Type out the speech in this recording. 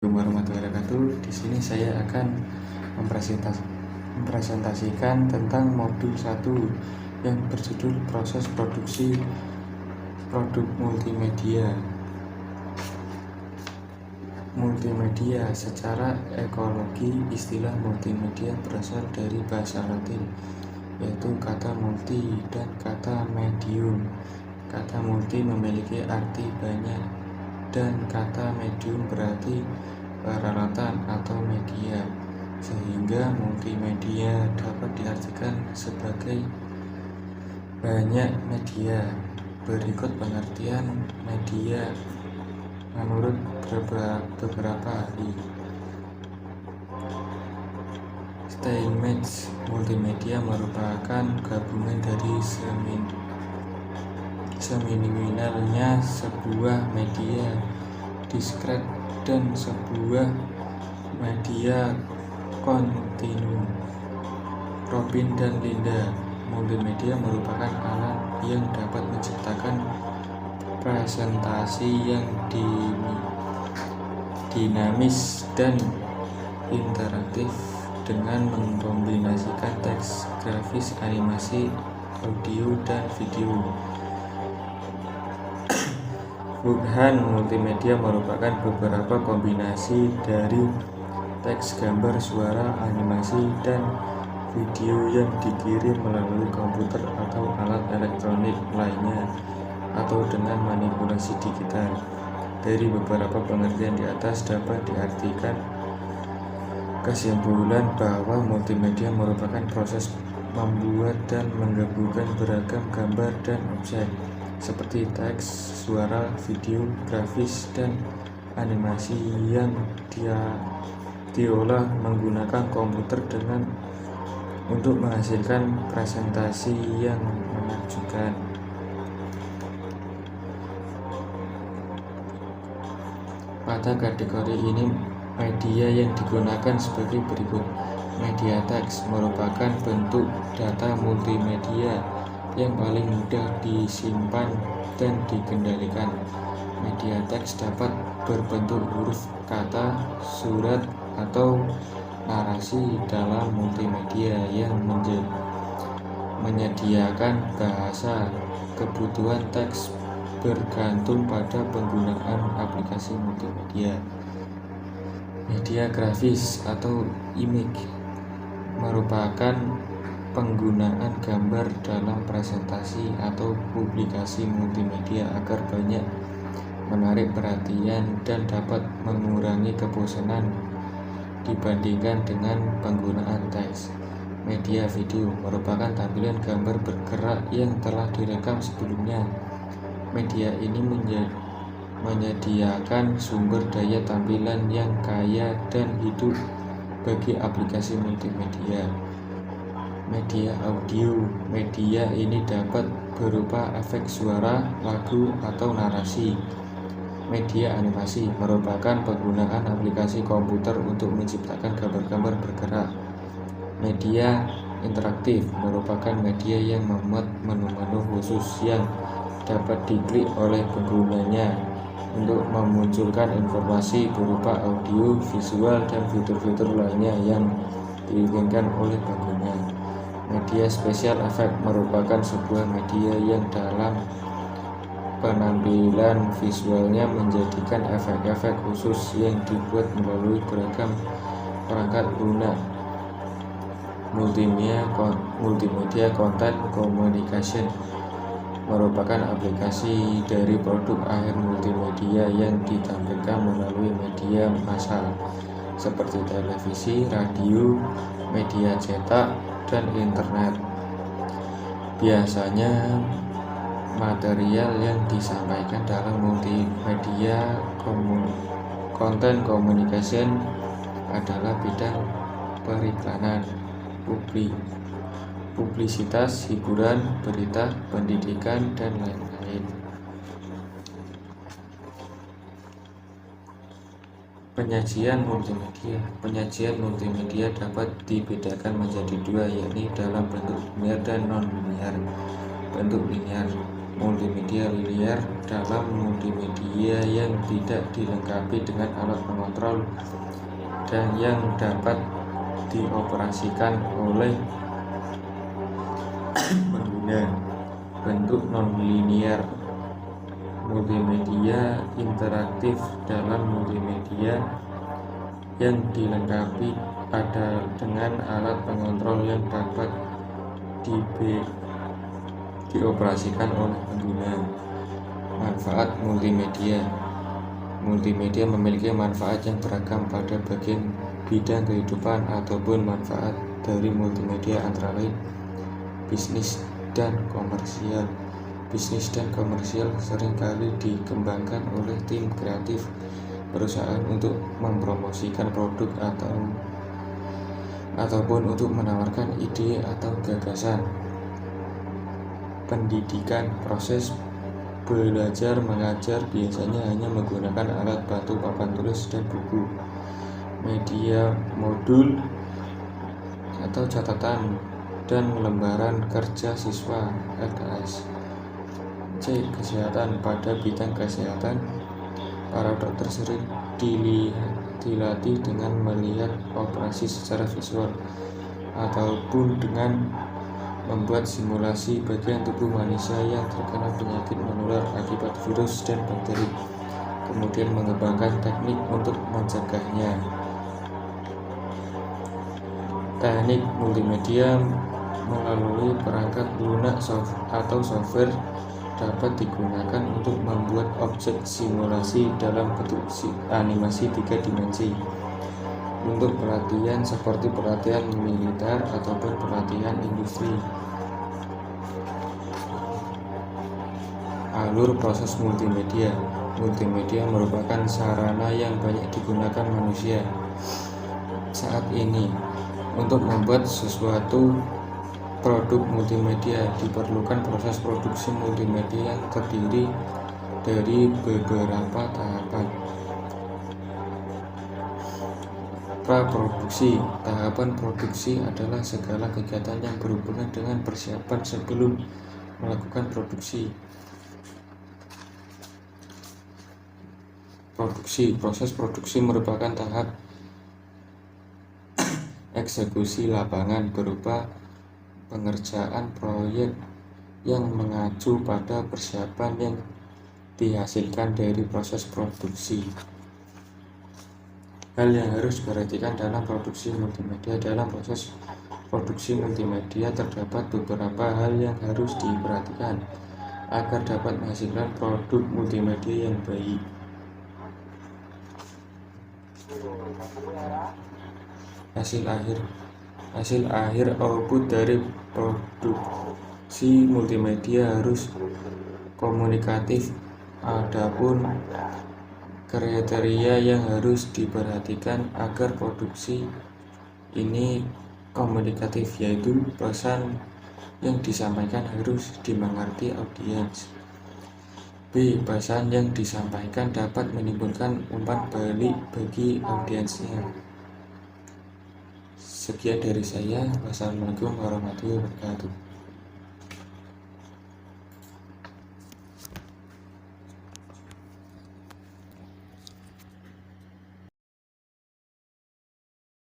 Assalamualaikum warahmatullahi wabarakatuh. Di sini saya akan mempresentasikan tentang modul 1 yang berjudul proses produksi produk multimedia. Multimedia secara ekologi, istilah multimedia berasal dari bahasa Latin, yaitu kata multi dan kata medium. Kata multi memiliki arti banyak dan kata medium berarti peralatan atau media, sehingga multimedia dapat diartikan sebagai banyak media. Berikut pengertian media menurut beberapa ahli. Steinmetz, multimedia merupakan gabungan dari seminimalnya sebuah media diskret dan sebuah media kontinu. Robin dan Linda, multimedia merupakan alat yang dapat menciptakan presentasi yang dinamis dan interaktif dengan mengkombinasikan teks, grafis, animasi, audio, dan video. Bukan, multimedia merupakan beberapa kombinasi dari teks, gambar, suara, animasi, dan video yang dikirim melalui komputer atau alat elektronik lainnya atau dengan manipulasi digital. Dari beberapa pengertian di atas dapat diartikan kesimpulan bahwa multimedia merupakan proses membuat dan menggabungkan beragam gambar dan objek seperti teks, suara, video, grafis, dan animasi yang diolah menggunakan komputer untuk menghasilkan presentasi yang menakjubkan. Pada kategori ini, media yang digunakan sebagai berikut. Media teks merupakan bentuk data multimedia yang paling mudah disimpan dan dikendalikan. Media teks dapat berbentuk huruf, kata, surat, atau narasi dalam multimedia yang menyediakan bahasa. Kebutuhan teks bergantung pada penggunaan aplikasi multimedia. Media grafis atau image merupakan penggunaan gambar dalam presentasi atau publikasi multimedia agar banyak menarik perhatian dan dapat mengurangi kebosanan dibandingkan dengan penggunaan teks. Media video merupakan tampilan gambar bergerak yang telah direkam sebelumnya. Media ini menyediakan sumber daya tampilan yang kaya dan hidup bagi aplikasi multimedia. Media audio, media ini dapat berupa efek suara, lagu, atau narasi. Media animasi merupakan penggunaan aplikasi komputer untuk menciptakan gambar-gambar bergerak. Media interaktif merupakan media yang memuat menu-menu khusus yang dapat diklik oleh penggunanya untuk memunculkan informasi berupa audio, visual, dan fitur-fitur lainnya yang diinginkan oleh pengguna. Media special effect merupakan sebuah media yang dalam penampilan visualnya menjadikan efek-efek khusus yang dibuat melalui beragam perangkat lunak. Multimedia content communication merupakan aplikasi dari produk akhir multimedia yang ditampilkan melalui media massal seperti televisi, radio, media cetak, dan internet. Biasanya material yang disampaikan dalam multimedia content communication adalah bidang periklanan, publisitas, hiburan, berita, pendidikan, dan lain-lain. Penyajian multimedia dapat dibedakan menjadi dua, yakni dalam bentuk linear dan non-linear. Bentuk linear multimedia linear dalam multimedia yang tidak dilengkapi dengan alat pengontrol dan yang dapat dioperasikan oleh pengguna. Bentuk non-linear multimedia interaktif dalam multimedia yang dilengkapi dengan alat pengontrol yang dapat dioperasikan oleh pengguna. Manfaat multimedia. Multimedia memiliki manfaat yang beragam pada bidang kehidupan ataupun manfaat dari multimedia antara lain bisnis dan komersial. Bisnis dan komersial seringkali dikembangkan oleh tim kreatif perusahaan untuk mempromosikan produk ataupun untuk menawarkan ide atau gagasan. Pendidikan. Proses belajar mengajar biasanya hanya menggunakan alat bantu papan tulis dan buku. Media modul atau catatan dan lembaran kerja siswa LKS. C. Kesehatan. Pada bidang kesehatan, para dokter sering dilatih dengan melihat operasi secara visual ataupun dengan membuat simulasi bagian tubuh manusia yang terkena penyakit menular akibat virus dan bakteri, kemudian mengembangkan teknik untuk mencegahnya. Teknik multimedia melalui perangkat lunak atau software dapat digunakan untuk membuat objek simulasi dalam bentuk animasi 3 dimensi untuk pelatihan seperti pelatihan militer ataupun pelatihan industri. Alur proses multimedia. Multimedia merupakan sarana yang banyak digunakan manusia saat ini. Untuk membuat sesuatu produk multimedia diperlukan proses produksi multimedia yang terdiri dari beberapa tahapan. Praproduksi. Tahapan produksi adalah segala kegiatan yang berhubungan dengan persiapan sebelum melakukan produksi. Produksi. Proses produksi merupakan tahap eksekusi lapangan berupa pengerjaan proyek yang mengacu pada persiapan yang dihasilkan dari proses produksi. Hal yang harus diperhatikan dalam produksi multimedia. Dalam proses produksi multimedia terdapat beberapa hal yang harus diperhatikan agar dapat menghasilkan produk multimedia yang baik. Hasil akhir output dari produksi multimedia harus komunikatif. Adapun kriteria yang harus diperhatikan agar produksi ini komunikatif, yaitu pesan yang disampaikan harus dimengerti audiens. B. Pesan yang disampaikan dapat menimbulkan umpan balik bagi audiensnya. Sekian dari saya. Wassalamualaikum warahmatullahi wabarakatuh.